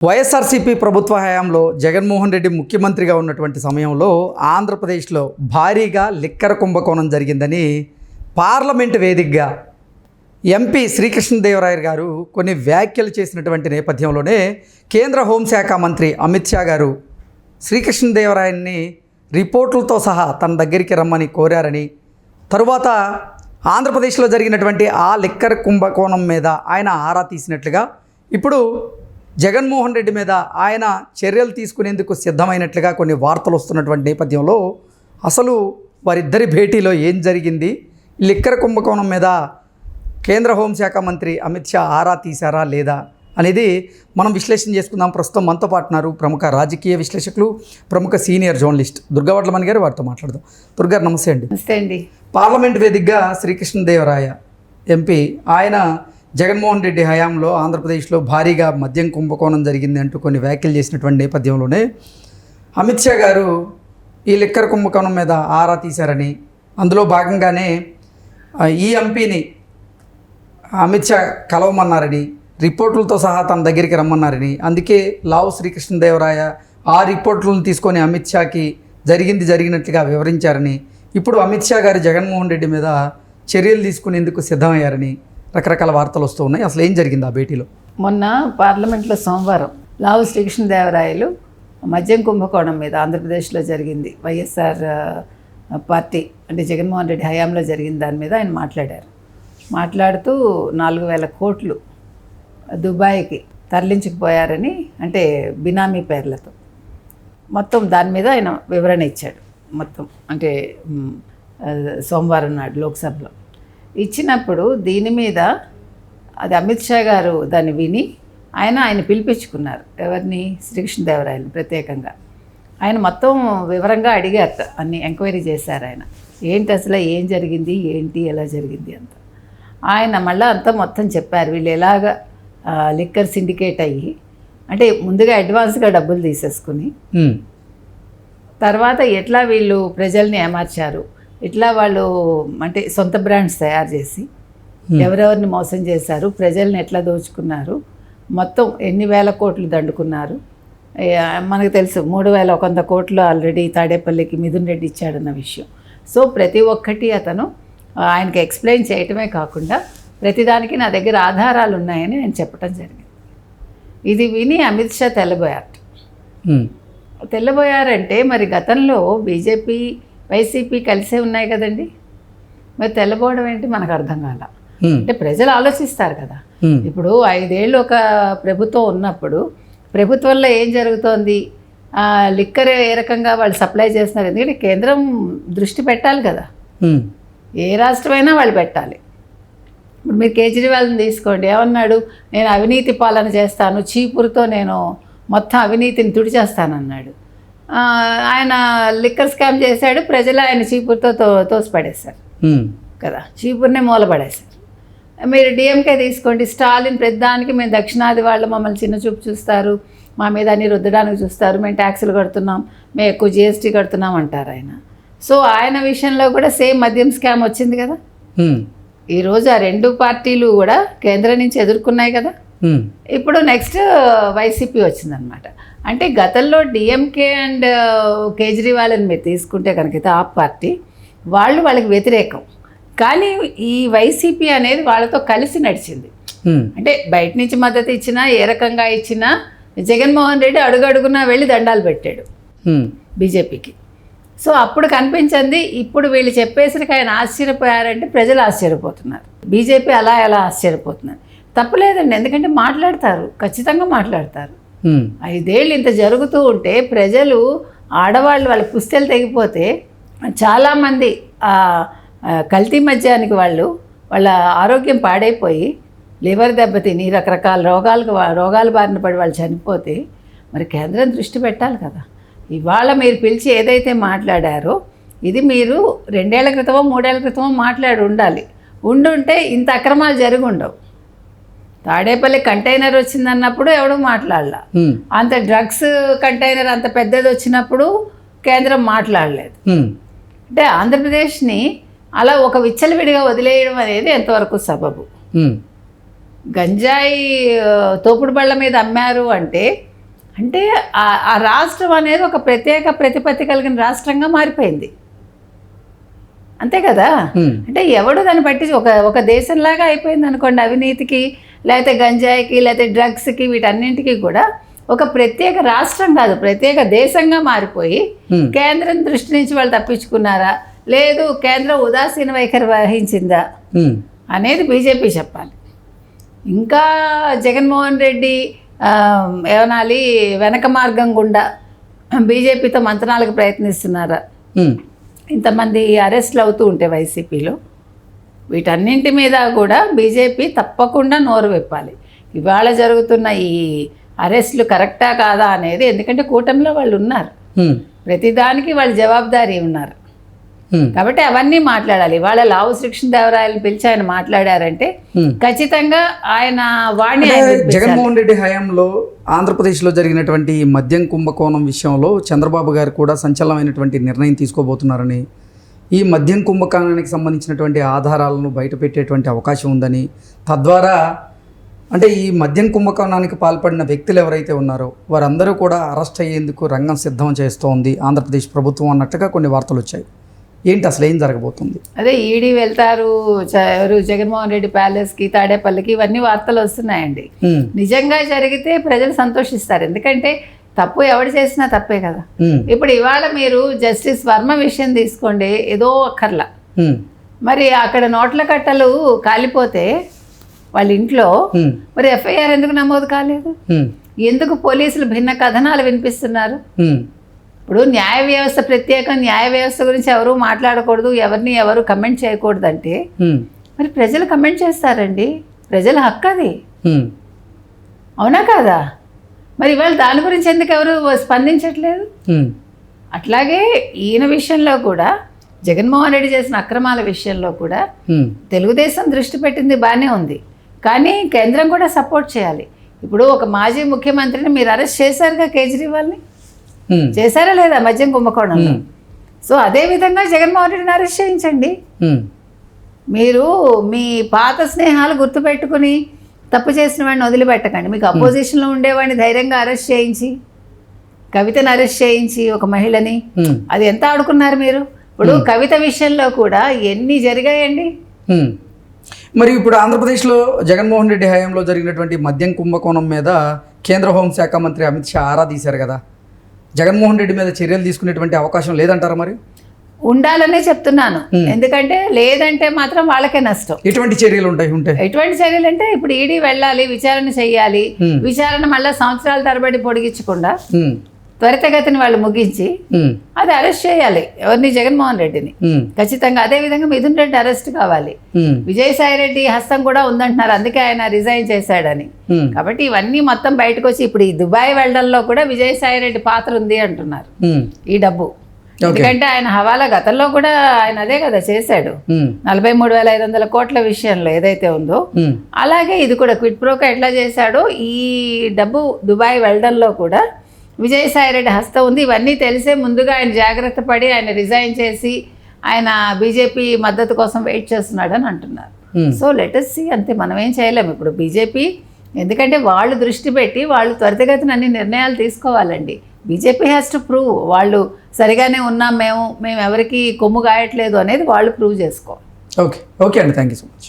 వైఎస్ఆర్సీపీ ప్రభుత్వ హయాంలో జగన్మోహన్ రెడ్డి ముఖ్యమంత్రిగా ఉన్నటువంటి సమయంలో ఆంధ్రప్రదేశ్లో భారీగా లిక్కర్ కుంభకోణం జరిగిందని పార్లమెంటు వేదికగా ఎంపీ శ్రీకృష్ణదేవరాయ గారు కొన్ని వ్యాఖ్యలు చేసినటువంటి నేపథ్యంలోనే కేంద్ర హోంశాఖ మంత్రి అమిత్ షా గారు శ్రీకృష్ణదేవరాయని రిపోర్టులతో సహా తన దగ్గరికి రమ్మని కోరారని, తరువాత ఆంధ్రప్రదేశ్లో జరిగినటువంటి ఆ లిక్కర్ కుంభకోణం మీద ఆయన ఆరా తీసినట్లుగా ఇప్పుడు జగన్మోహన్ రెడ్డి మీద ఆయన చర్యలు తీసుకునేందుకు సిద్ధమైనట్లుగా కొన్ని వార్తలు వస్తున్నటువంటి నేపథ్యంలో అసలు వారిద్దరి భేటీలో ఏం జరిగింది, లిక్కర్ కుంభకోణం మీద కేంద్ర హోంశాఖ మంత్రి అమిత్ షా ఆరా తీశారా లేదా అనేది మనం విశ్లేషణ చేసుకుందాం. ప్రస్తుతం మనతో పాటున్నారు ప్రముఖ రాజకీయ విశ్లేషకులు, ప్రముఖ సీనియర్ జర్నలిస్ట్ దుర్గావడ్లమణి గారు. వారితో మాట్లాడదాం. దుర్గారు నమస్తే అండి. నమస్తే అండి. పార్లమెంట్ వేదికగా శ్రీకృష్ణదేవరాయ ఎంపీ ఆయన జగన్మోహన్ రెడ్డి హయాంలో ఆంధ్రప్రదేశ్లో భారీగా మద్యం కుంభకోణం జరిగింది అంటూ కొన్ని వ్యాఖ్యలు చేసినటువంటి నేపథ్యంలోనే అమిత్ షా గారు ఈ లిక్కర్ కుంభకోణం మీద ఆరా తీశారని, అందులో భాగంగానే ఈ ఎంపీని అమిత్ షా కలవమన్నారని, రిపోర్టులతో సహా తన దగ్గరికి రమ్మన్నారని, అందుకే లావు శ్రీకృష్ణదేవరాయ ఆ రిపోర్టులను తీసుకొని అమిత్ షాకి జరిగినట్లుగా వివరించారని, ఇప్పుడు అమిత్ షా గారు జగన్మోహన్ రెడ్డి మీద చర్యలు తీసుకునేందుకు సిద్ధమయ్యారని రకరకాల వార్తలు వస్తూ ఉన్నాయి. అసలు ఏం జరిగింది ఆ భేటీలో? మొన్న పార్లమెంట్లో సోమవారం లావు శ్రీకృష్ణదేవరాయలు మద్యం కుంభకోణం మీద ఆంధ్రప్రదేశ్లో జరిగింది, వైఎస్ఆర్ పార్టీ అంటే జగన్మోహన్ రెడ్డి హయాంలో జరిగిన దాని మీద ఆయన మాట్లాడుతూ 4,000 కోట్లు దుబాయ్కి తరలించుకుపోయారని, అంటే బినామీ పేర్లతో మొత్తం దాని మీద ఆయన వివరణ ఇచ్చాడు. మొత్తం అంటే సోమవారం నాడు లోక్సభలో ఇచ్చినప్పుడు దీని మీద అది అమిత్ షా గారు దాన్ని విని ఆయన పిలిపించుకున్నారు. ఎవరిని? శ్రీకృష్ణదేవరాయలు ప్రత్యేకంగా. ఆయన మొత్తం వివరంగా అడిగారు, అన్ని ఎంక్వైరీ చేశారు. ఆయన ఏంటి అసలు ఏం జరిగింది, ఏంటి ఎలా జరిగింది అంత ఆయన మళ్ళీ అంతా మొత్తం చెప్పారు. వీళ్ళు ఎలాగ లిక్కర్ సిండికేట్ అయ్యి, అంటే ముందుగా అడ్వాన్స్గా డబ్బులు తీసేసుకుని తర్వాత ఎట్లా వీళ్ళు ప్రజల్ని ఏమార్చారు, ఇట్లా వాళ్ళు అంటే సొంత బ్రాండ్స్ తయారు చేసి ఎవరెవరిని మోసం చేశారు, ప్రజల్ని ఎట్లా దోచుకున్నారు, మొత్తం ఎన్ని వేల కోట్లు దండుకున్నారు. మనకు తెలుసు 3,100 కోట్లు ఆల్రెడీ తాడేపల్లికి మిథున్ రెడ్డి ఇచ్చాడన్న విషయం. సో ప్రతి ఒక్కటి అతను ఆయనకి ఎక్స్ప్లెయిన్ చేయటమే కాకుండా ప్రతిదానికి నా దగ్గర ఆధారాలు ఉన్నాయని ఆయన చెప్పడం జరిగింది. ఇది విని అమిత్ షా తెల్లబోయారంటే మరి గతంలో బీజేపీ వైసీపీ కలిసే ఉన్నాయి కదండి, మరి తెల్లబోవడం ఏంటి మనకు అర్థం కాల. అంటే ప్రజలు ఆలోచిస్తారు కదా. ఇప్పుడు 5 ఏళ్ళు ఒక ప్రభుత్వం ఉన్నప్పుడు ప్రభుత్వంలో ఏం జరుగుతోంది, లిక్కర్ ఏ రకంగా వాళ్ళు సప్లై చేస్తున్నారు, ఎందుకంటే కేంద్రం దృష్టి పెట్టాలి కదా, ఏ రాష్ట్రమైనా వాళ్ళు పెట్టాలి. ఇప్పుడు మీరు కేజ్రీవాల్ని తీసుకోండి, ఏమన్నాడు, నేను అవినీతి పాలన చేస్తాను, చీపురుతో నేను మొత్తం అవినీతిని తుడిచేస్తానన్నాడు. ఆయన లిక్కర్ స్కామ్ చేశాడు, ప్రజలు ఆయన చీపురుతో తోసిపడేశారు కదా, చీపురునే మూలపడేశారు. మీరు డిఎంకే తీసుకోండి, స్టాలిన్ ప్రతిదానికి మేము దక్షిణాది వాళ్ళు మమ్మల్ని చిన్న చూపు చూస్తారు, మా మీద అన్ని రుద్దడానికి చూస్తారు, మేము ట్యాక్సులు కడుతున్నాం, మేము ఎక్కువ జిఎస్టీ కడుతున్నాం అంటారు ఆయన. సో ఆయన విషయంలో కూడా సేమ్ మద్యం స్కామ్ వచ్చింది కదా. ఈరోజు ఆ 2 పార్టీలు కూడా కేంద్రం నుంచి ఎదుర్కొన్నాయి కదా. ఇప్పుడు నెక్స్ట్ వైసీపీ వచ్చిందనమాట. అంటే గతంలో డిఎంకే అండ్ కేజ్రీవాల్ని మీరు తీసుకుంటే కనుక ఆప్ పార్టీ వాళ్ళకి వ్యతిరేకం, కానీ ఈ వైసీపీ అనేది వాళ్ళతో కలిసి నడిచింది. అంటే బయట నుంచి మద్దతు ఇచ్చినా ఏ రకంగా ఇచ్చినా జగన్మోహన్ రెడ్డి అడుగడుగునా వెళ్ళి దండాలు పెట్టాడు బీజేపీకి. సో అప్పుడు కనిపించింది. ఇప్పుడు వీళ్ళు చెప్పేసరికి ఆయన ఆశ్చర్యపోయారంటే ప్రజలు ఆశ్చర్యపోతున్నారు, బీజేపీ అలా ఎలా ఆశ్చర్యపోతున్నారు. తప్పలేదండి, ఎందుకంటే మాట్లాడతారు, ఖచ్చితంగా మాట్లాడతారు. 5 ఏళ్ళు ఇంత జరుగుతూ ఉంటే ప్రజలు ఆడవాళ్ళు వాళ్ళ పుస్తెలు తెగిపోతే చాలామంది కల్తీ మద్యానికి వాళ్ళ ఆరోగ్యం పాడైపోయి లివర్ దెబ్బతిని రకరకాల రోగాల బారిన పడి వాళ్ళు చనిపోతే మరి కేంద్రం దృష్టి పెట్టాలి కదా. ఇవాళ మీరు పిలిచి ఏదైతే మాట్లాడారో ఇది మీరు 2 ఏళ్ల క్రితమో 3 ఏళ్ల క్రితమో మాట్లాడి ఉండుంటే ఇంత అక్రమాలు జరిగి ఉండవు. తాడేపల్లి కంటైనర్ వచ్చిందన్నప్పుడు ఎవడూ మాట్లాడలా, అంత డ్రగ్స్ కంటైనర్ అంత పెద్దది వచ్చినప్పుడు కేంద్రం మాట్లాడలేదు. అంటే ఆంధ్రప్రదేశ్ని అలా ఒక విచ్చలవిడిగా వదిలేయడం అనేది ఎంతవరకు సబబు? గంజాయి తోపుడు బళ్ళ మీద అమ్మారు అంటే అంటే ఆ రాష్ట్రం అనేది ఒక ప్రత్యేక ప్రతిపత్తి కలిగిన రాష్ట్రంగా మారిపోయింది, అంతే కదా. అంటే ఎవడు దాన్ని బట్టి ఒక దేశంలాగా అయిపోయింది అనుకోండి. అవినీతికి, లేకపోతే గంజాయికి, లేకపోతే డ్రగ్స్కి, వీటన్నింటికి కూడా ఒక ప్రత్యేక రాష్ట్రం కాదు, ప్రత్యేక దేశంగా మారిపోయి కేంద్రం దృష్టి నుంచి వాళ్ళు తప్పించుకున్నారా, లేదు కేంద్రం ఉదాసీన వైఖరి వహించిందా అనేది బీజేపీ చెప్పాలి. ఇంకా జగన్మోహన్ రెడ్డి ఏమనాలి, వెనక మార్గం గుండా బీజేపీతో మంతనాలకు ప్రయత్నిస్తున్నారా, ఇంతమంది అరెస్టులు అవుతూ ఉంటే వైసీపీలో, వీటన్నింటి మీద కూడా బీజేపీ తప్పకుండా నోరు విప్పాలి. ఇవాళ జరుగుతున్న ఈ అరెస్టులు కరెక్టా కాదా అనేది, ఎందుకంటే కూటమిలో వాళ్ళు ఉన్నారు, ప్రతిదానికి వాళ్ళు జవాబుదారీ ఉన్నారు కాబట్టి అవన్నీ మాట్లాడాలి. ఇవాళ లావు శ్రీకృష్ణదేవరాయలను పిలిచి ఆయన మాట్లాడారంటే ఖచ్చితంగా ఆయన వాణి. జగన్మోహన్ రెడ్డి హయాంలో ఆంధ్రప్రదేశ్లో జరిగినటువంటి మద్యం కుంభకోణం విషయంలో చంద్రబాబు గారు కూడా సంచలనమైనటువంటి నిర్ణయం తీసుకోబోతున్నారని, ఈ మద్యం కుంభకోణానికి సంబంధించినటువంటి ఆధారాలను బయటపెట్టేటువంటి అవకాశం ఉందని, తద్వారా అంటే ఈ మద్యం కుంభకోణానికి పాల్పడిన వ్యక్తులు ఎవరైతే ఉన్నారో వారందరూ కూడా అరెస్ట్ అయ్యేందుకు రంగం సిద్ధం చేస్తోంది ఆంధ్రప్రదేశ్ ప్రభుత్వం అన్నట్టుగా కొన్ని వార్తలు వచ్చాయి. ఏంటి అసలు ఏం జరగబోతుంది? అదే ఈడీ వెళ్తారు జగన్మోహన్ రెడ్డి ప్యాలెస్కి, తాడేపల్లికి, ఇవన్నీ వార్తలు వస్తున్నాయండి. నిజంగా జరిగితే ప్రజలు సంతోషిస్తారు, ఎందుకంటే తప్పు ఎవడు చేసినా తప్పే కదా. ఇప్పుడు ఇవాళ మీరు జస్టిస్ వర్మ విషయం తీసుకోండి, ఏదో అక్కర్లా, మరి అక్కడ నోట్ల కట్టలు కాలిపోతే వాళ్ళ ఇంట్లో మరి ఎఫ్ఐఆర్ ఎందుకు నమోదు కాలేదు? ఎందుకు పోలీసులు భిన్న కథనాలు వినిపిస్తున్నారు? ఇప్పుడు న్యాయ వ్యవస్థ ప్రత్యేకం, న్యాయ వ్యవస్థ గురించి ఎవరు మాట్లాడకూడదు, ఎవరిని ఎవరు కమెంట్ చేయకూడదు అంటే మరి ప్రజలు కమెంట్ చేస్తారండి, ప్రజల హక్కు అది, అవునా కాదా? మరి ఇవాళ దాని గురించి ఎందుకు ఎవరు స్పందించట్లేదు? అట్లాగే ఈయన విషయంలో కూడా, జగన్మోహన్ రెడ్డి చేసిన అక్రమాల విషయంలో కూడా తెలుగుదేశం దృష్టి పెట్టింది బాగానే ఉంది, కానీ కేంద్రం కూడా సపోర్ట్ చేయాలి. ఇప్పుడు ఒక మాజీ ముఖ్యమంత్రిని మీరు అరెస్ట్ చేశారుగా, కేజ్రీవాల్ని చేశారా లేదా మద్యం కుంభకోణంలో? సో అదేవిధంగా జగన్మోహన్ రెడ్డిని అరెస్ట్ చేయించండి. మీరు మీ పాత స్నేహాలు గుర్తుపెట్టుకుని తప్పు చేసిన వాడిని వదిలిపెట్టకండి. మీకు అపోజిషన్లో ఉండేవాడిని ధైర్యంగా అరెస్ట్ చేయించి, కవితను అరెస్ట్ చేయించి, ఒక మహిళని, అది ఎంత ఆడుకున్నారు మీరు? ఇప్పుడు కవిత విషయంలో కూడా ఎన్ని జరిగాయండి. మరి ఇప్పుడు ఆంధ్రప్రదేశ్లో జగన్మోహన్ రెడ్డి హయాంలో జరిగినటువంటి మద్యం కుంభకోణం మీద కేంద్ర హోంశాఖ మంత్రి అమిత్ షా ఆరా తీశారు కదా, జగన్మోహన్ రెడ్డి మీద చర్యలు తీసుకునేటువంటి అవకాశం లేదంటారా? మరి ఉండాలనే చెప్తున్నాను, ఎందుకంటే లేదంటే మాత్రం వాళ్ళకే నష్టం. ఎటువంటి చర్యలు ఉంటాయి? ఎటువంటి చర్యలు అంటే ఇప్పుడు ఈడీ వెళ్ళాలి, విచారణ చేయాలి, విచారణ మళ్ళీ సంవత్సరాల తరబడి పొడిగించకుండా త్వరితగతిని వాళ్ళు ముగించి అది అరెస్ట్ చేయాలి ఎవరిని, జగన్మోహన్ రెడ్డిని ఖచ్చితంగా. అదే విధంగా మిథున్ రెడ్డి అరెస్ట్ కావాలి. విజయసాయి రెడ్డి హస్తం కూడా ఉందంటున్నారు, అందుకే ఆయన రిజైన్ చేశాడని. కాబట్టి ఇవన్నీ మొత్తం బయటకు వచ్చి ఇప్పుడు ఈ దుబాయ్ వెళ్ళడంలో కూడా విజయసాయి రెడ్డి పాత్ర ఉంది అంటున్నారు, ఈ డబ్బు. ఎందుకంటే ఆయన హవాలా గతంలో కూడా ఆయన అదే కదా చేశాడు, 43,500 కోట్ల విషయంలో ఏదైతే ఉందో, అలాగే ఇది కూడా క్విట్ ప్రోకో ఎట్లా చేశాడో ఈ డబ్బు దుబాయ్ వెళ్ళడంలో కూడా విజయసాయి రెడ్డి హస్తం ఉంది. ఇవన్నీ తెలిసే ముందుగా ఆయన జాగ్రత్త పడి ఆయన రిజైన్ చేసి ఆయన బీజేపీ మద్దతు కోసం వెయిట్ చేస్తున్నాడు అని అంటున్నారు. సో లెటస్ సీ, అంతే, మనం ఏం చేయలేము ఇప్పుడు బీజేపీ, ఎందుకంటే వాళ్ళు దృష్టి పెట్టి వాళ్ళు త్వరితగతిన అన్ని నిర్ణయాలు తీసుకోవాలండి. బీజేపీ హ్యాస్ టు ప్రూవ్ వాళ్ళు సరిగానే ఉన్నాం, మేము ఎవరికి కొమ్ము గాయట్లేదు అనేది వాళ్ళు ప్రూవ్ చేసుకోవాలి. ఓకే అండి, థ్యాంక్ యూ సో మచ్.